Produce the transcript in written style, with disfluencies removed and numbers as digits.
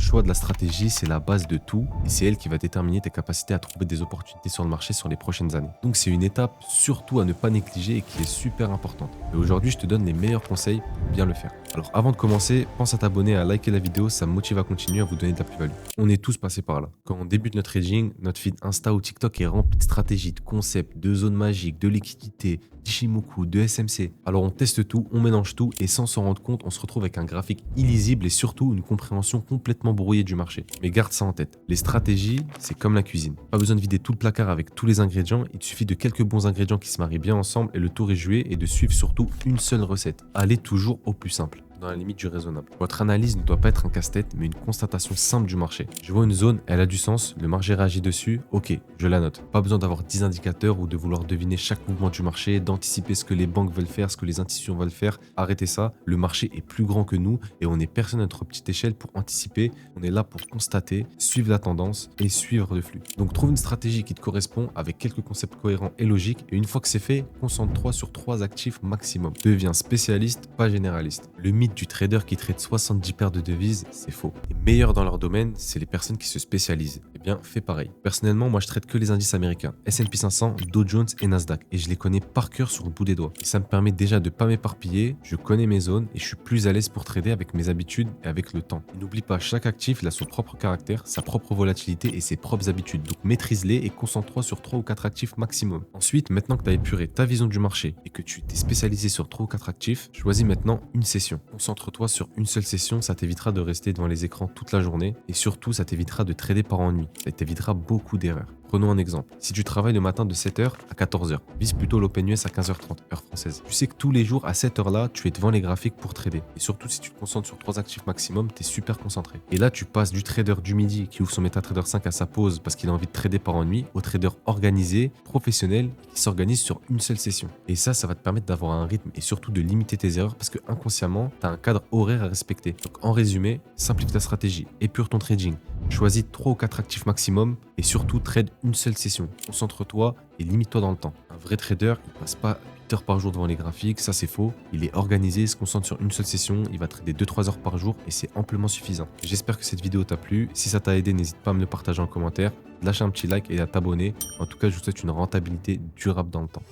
choix de la stratégie, c'est la base de tout et c'est elle qui va déterminer tes capacités à trouver des opportunités sur le marché sur les prochaines années. Donc c'est une étape surtout à ne pas négliger et qui est super importante. Et aujourd'hui, je te donne les meilleurs conseils pour bien le faire. Alors avant de commencer, pense à t'abonner, à liker la vidéo, ça me motive à continuer à vous donner de la plus-value. On est tous passés par là. Quand on débute notre trading, notre feed Insta ou TikTok est rempli de stratégies, de concepts, de zones magiques, de liquidités, d'Ishimoku, de SMC. Alors on teste tout, on mélange tout et sans s'en rendre compte, on se retrouve avec un graphique illisible et surtout une compréhension complètement brouillée du marché. Mais garde ça en tête, les stratégies, c'est comme la cuisine. Pas besoin de vider tout le placard avec tous les ingrédients, il te suffit de quelques bons ingrédients qui se marient bien ensemble et le tour est joué et de suivre surtout une seule recette. Allez toujours au plus simple, dans la limite du raisonnable. Votre analyse ne doit pas être un casse-tête, mais une constatation simple du marché. Je vois une zone, elle a du sens, le marché réagit dessus, ok, je la note. Pas besoin d'avoir 10 indicateurs ou de vouloir deviner chaque mouvement du marché, d'anticiper ce que les banques veulent faire, ce que les institutions veulent faire. Arrêtez ça, le marché est plus grand que nous et on n'est personne à notre petite échelle pour anticiper. On est là pour constater, suivre la tendance et suivre le flux. Donc trouve une stratégie qui te correspond avec quelques concepts cohérents et logiques et une fois que c'est fait, concentre-toi sur 3 actifs maximum. Deviens spécialiste, pas généraliste. Le mythe du trader qui trade 70 paires de devises, c'est faux. Les meilleurs dans leur domaine, c'est les personnes qui se spécialisent. Eh bien, fais pareil. Personnellement, moi je trade que les indices américains, S&P 500, Dow Jones et Nasdaq et je les connais par cœur sur le bout des doigts. Et ça me permet déjà de pas m'éparpiller, je connais mes zones et je suis plus à l'aise pour trader avec mes habitudes et avec le temps. Et n'oublie pas, chaque actif il a son propre caractère, sa propre volatilité et ses propres habitudes. Donc maîtrise-les et concentre-toi sur 3 ou 4 actifs maximum. Ensuite, maintenant que tu as épuré ta vision du marché et que tu t'es spécialisé sur 3 ou 4 actifs, choisis maintenant une session. Concentre-toi sur une seule session, ça t'évitera de rester devant les écrans toute la journée et surtout ça t'évitera de trader par ennui. Ça t'évitera beaucoup d'erreurs. Prenons un exemple. Si tu travailles le matin de 7h à 14h, vise plutôt l'Open US à 15h30, heure française. Tu sais que tous les jours à cette heure-là, tu es devant les graphiques pour trader. Et surtout, si tu te concentres sur 3 actifs maximum, tu es super concentré. Et là, tu passes du trader du midi qui ouvre son MetaTrader 5 à sa pause parce qu'il a envie de trader par ennui au trader organisé, professionnel, qui s'organise sur une seule session. Et ça va te permettre d'avoir un rythme et surtout de limiter tes erreurs parce que inconsciemment, tu as un cadre horaire à respecter. Donc en résumé, simplifie ta stratégie, épure ton trading. Choisis 3 ou 4 actifs maximum et surtout trade une seule session. Concentre-toi et limite-toi dans le temps. Un vrai trader, il passe pas 8 heures par jour devant les graphiques, ça c'est faux. Il est organisé, il se concentre sur une seule session, il va trader 2-3 heures par jour et c'est amplement suffisant. J'espère que cette vidéo t'a plu. Si ça t'a aidé, n'hésite pas à me le partager en commentaire, lâche un petit like et à t'abonner. En tout cas, je vous souhaite une rentabilité durable dans le temps.